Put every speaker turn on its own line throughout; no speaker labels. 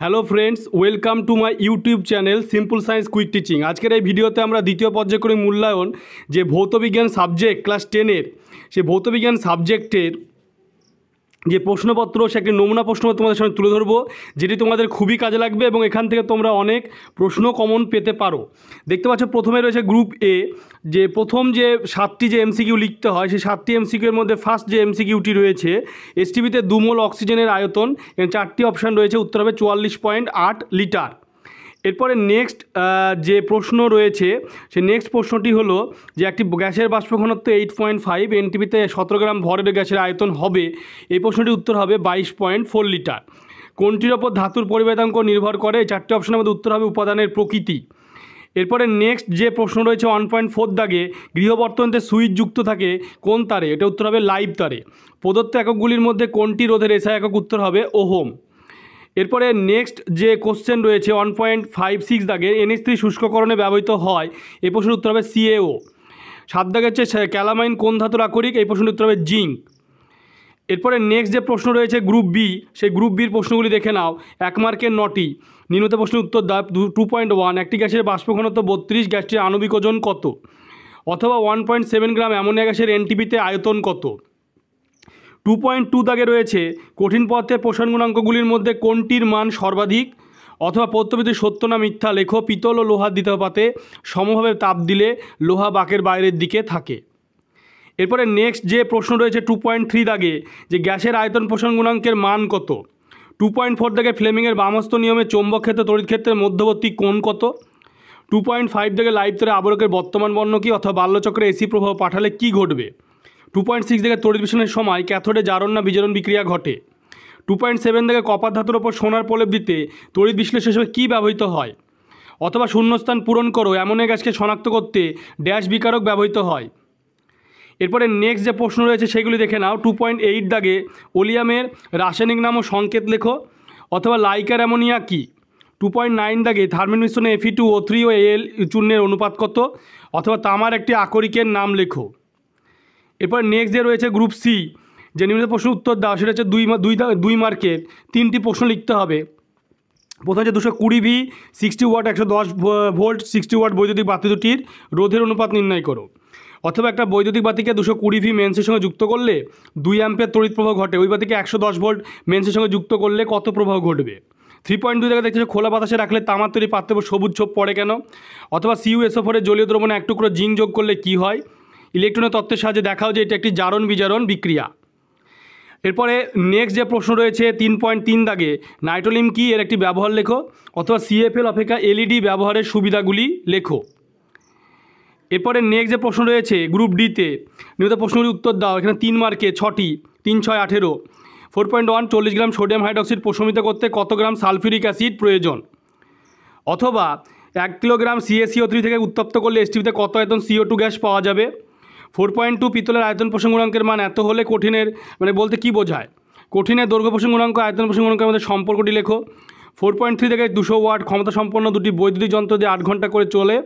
Hello friends, welcome to my YouTube channel simple science quick teaching. আজকের এই ভিডিওতে আমরা দ্বিতীয় পর্যায়ক্রমিক মূল্যায়ন যে ভৌতবিজ্ঞান সাবজেক্ট ক্লাস 10-এর সেই ভৌতবিজ্ঞান সাবজেক্টের যে প্রশ্নপত্র সে একটি নমুনা প্রশ্ন তোমাদের সামনে তুলে ধরবো, যেটি তোমাদের খুবই কাজে লাগবে এবং এখান থেকে তোমরা অনেক প্রশ্ন কমন পেতে পারো। দেখতে পাচ্ছ প্রথমে রয়েছে গ্রুপ এ, যে প্রথম যে 7টি যে এমসিকিউ লিখতে হয় সেই 7টি এমসিকিউর মধ্যে ফার্স্ট যে এমসিকিউটি রয়েছে, এসটিভিতে 2 মোল অক্সিজেনের আয়তন, এখানে 4টি অপশান রয়েছে, উত্তর হবে 44.8 লিটার। এরপরে নেক্সট যে প্রশ্ন রয়েছে সেই নেক্সট প্রশ্নটি হলো যে একটি গ্যাসের বাষ্প ঘনত্ব 8.5, এনটিপিতে 17 গ্রাম ভরের গ্যাসের আয়তন হবে। এই প্রশ্নটির উত্তর হবে 22.4 লিটার। কোনটির ওপর ধাতুর পরিবেদাঙ্ক নির্ভর করে? এই 4টি অপশনের মধ্যে উত্তর হবে উপাদানের প্রকৃতি। এরপরে নেক্সট যে প্রশ্ন রয়েছে 1.4 দাগে, গৃহবর্তনীতে সুইচ যুক্ত থাকে কোন তারে? এটা উত্তর হবে লাইভ তারে। প্রদত্ত এককগুলির মধ্যে কোনটি রোধের এসআই একক? উত্তর হবে ওহম। এরপরে নেক্সট যে কোশ্চেন রয়েছে 1.56 দাগে, NH3 শুষ্ককরণে ব্যবহৃত হয়। এই প্রশ্নের উত্তর হবে CaO। 7 দাগে হচ্ছে ক্যালামাইন কোন ধাতুর আকরিক? এই প্রশ্নের উত্তর হবে জিঙ্ক। এরপরে নেক্সট যে প্রশ্ন রয়েছে গ্রুপ বি, সেই গ্রুপ বির প্রশ্নগুলি দেখে নাও। 1 মার্কের 9টি। নিম্নত প্রশ্নের উত্তর দাও। 2.1, একটি গ্যাসের বাষ্প ঘনত্ব 32, গ্যাসটির আণবিক ওজন কত? অথবা 1.7 গ্রাম অ্যামোনিয়া গ্যাসের এনটিপিতে আয়তন কত? 2.2 দাগে রয়েছে কঠিন পদার্থের প্রসারণ গুণাঙ্কগুলির মধ্যে কোনটির মান সর্বাধিক? অথবা পদার্থবিধি সত্য না মিথ্যা লেখো। পিতল ও লোহার দ্বিতীয়পাতে সমভাবে তাপ দিলে লোহা বাঁকের বাইরের দিকে থাকে। এরপরে নেক্সট যে প্রশ্ন রয়েছে 2.3 দাগে, যে গ্যাসের আয়তন প্রসারণ গুণাঙ্কের মান কত? 2.4 দাগে ফ্লেমিংয়ের বামস্ত নিয়মে চৌম্বক ক্ষেত্র তড়িৎ ক্ষেত্রের মধ্যবর্তী কোণ কত? 2.5 দাগে লাইভ তারে আবরকের বর্তমান বর্ণ কী? অথবা বাল্যচক্রে এসি প্রভাব পাঠালে কী ঘটবে? 2.6 দাগে তড়িৎ বিশ্লেষণের সময় ক্যাথোডে জারণ না বিজারণ বিক্রিয়া ঘটে? 2.7 দাগে কপার ধাতুর ওপর সোনার প্রলেপ দিতে তড়িৎ বিশ্লেষণ হিসেবে কী ব্যবহৃত হয়? অথবা শূন্যস্থান পূরণ করো অ্যামোনিয়া গ্যাসকে শনাক্ত করতে ড্যাশ বিকারক ব্যবহৃত হয়। এরপরে নেক্সট যে প্রশ্ন রয়েছে সেগুলি দেখে নাও। 2.8 দাগে ওলিয়ামের রাসায়নিক নাম ও সংকেত লেখো। অথবা লাইকার অ্যামোনিয়া কী? 2.9 দাগে থার্মিন মিশ্রণে Fe2O3 ও Al চূর্ণের অনুপাত কত? অথবা তামার একটি আকরিকের নাম লেখো। এরপর নেক্সট যে রয়েছে গ্রুপ সি, যে নিম্ন প্রশ্ন উত্তর দাও, সেটা হচ্ছে 2 মার্কের 3টি প্রশ্ন লিখতে হবে। প্রথম হচ্ছে 220 ভি 60 ওয়াট 110 ভোল্ট 60 ওয়াট বৈদ্যুতিক বাতি দুটির রোধের অনুপাত নির্ণয় করো। অথবা একটা বৈদ্যুতিক বাতিকে 220 ভি মেন্সের সঙ্গে যুক্ত করলে 2 অ্যাম্পিয়ার তড়িৎ প্রবাহ ঘটে। ওই বাতিকে 110 ভোল্ট মেন্সের সঙ্গে যুক্ত করলে কত প্রবাহ ঘটবে? 3.2 জায়গায় দেখতেছে খোলা বাতাসে রাখলে তামার তৈরি পাত্রে সবুজ ছোপ পড়ে কেন? অথবা CuSO4 জলীয় দ্রবণে 1 টুকরো জিঙ্ক যোগ করলে কী হয়? ইলেকট্রনের তত্ত্বের সাহায্যে দেখাও যে এটি একটি জারণ বিজারণ বিক্রিয়া। এরপরে নেক্সট যে প্রশ্ন রয়েছে 3.3 দাগে, নাইট্রোলিম কি? এর একটি ব্যবহার লেখো। অথবা CFL অপেক্ষা LED ব্যবহারের সুবিধাগুলি লেখো। এরপরে নেক্সট যে প্রশ্ন রয়েছে গ্রুপ ডিতে, নিয়মিত প্রশ্নগুলি উত্তর দাও। এখানে 3 মার্কে 6টি। 3, 6, 18। 4.1, 40 গ্রাম সোডিয়াম হাইড্রক্সাইড প্রশমিত করতে কত গ্রাম সালফিউরিক অ্যাসিড প্রয়োজন? অথবা 1 কিলোগ্রাম CaCO3 থেকে উত্তপ্ত করলে এসটিভিতে কত আয়তন CO2 গ্যাস পাওয়া যাবে? 4.2 পিতলের আয়তন প্রসারণ গুণাঙ্কের মান এত হলে কঠিনের বলতে কী বোঝায়? কঠিনের দৈর্ঘ্য প্রসারণ গুণাঙ্ক আয়তন প্রসারণ গুণাঙ্কের মধ্যে সম্পর্কটি লেখো। 4.3 থেকে 200 ওয়াট ক্ষমতা সম্পন্ন দুটি বৈদ্যুতিক যন্ত্র দিয়ে 8 ঘন্টা করে চলে,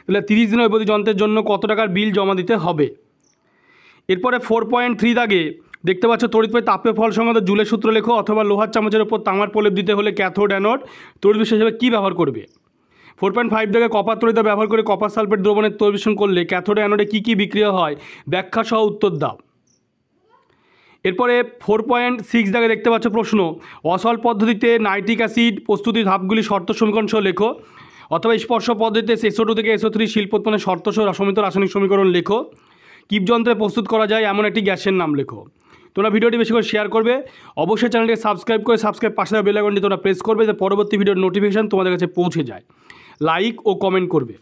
তাহলে 30 দিনের বৈদ্যুতিক যন্ত্রের জন্য কত টাকার বিল জমা দিতে হবে? এরপরে 4.3 দাগে দেখতে পাচ্ছ তড়িৎ তাপীয় ফল সংক্রান্ত জুলের সূত্র লেখো। অথবা লোহার চামচের ওপর তামার প্রলেপ দিতে হলে ক্যাথোড অ্যানোড তড়িৎ বিশ্লেষণ হিসেবে কী ব্যবহার করবে? 4.5 দাগে কপার তড়িৎ ব্যবহার করে কপার সালফেট দ্রবণের তড়িৎ বিশ্লেষণ করলে ক্যাথোড অ্যানোডে কী কী বিক্রিয়া হয়? ব্যাখ্যা সহ উত্তর দাও। এরপরে 4.6 দাগে দেখতে পাচ্ছ প্রশ্ন, অসল পদ্ধতিতে নাইট্রিক অ্যাসিড প্রস্তুতির ধাপগুলি শর্ত সমীকরণ সহ লেখো। অথবা স্পর্শ পদ্ধতিতে SO2 থেকে SO3 শিল্পোৎপন্নের শর্ত সহ সমিত রাসায়নিক সমীকরণ লেখো। কিপযন্ত্রে প্রস্তুত করা যায় এমন একটি গ্যাসের নাম লেখো। তোমরা ভিডিওটি বেশি করে শেয়ার করবে, অবশ্যই চ্যানেলটিকে সাবস্ক্রাইব করে পাশে থাকা বেল আইকনটি তোমরা প্রেস করবে, যাতে পরবর্তী ভিডিওর নোটিফিকেশান তোমাদের কাছে পৌঁছে যায়। লাইক ও কমেন্ট করবে।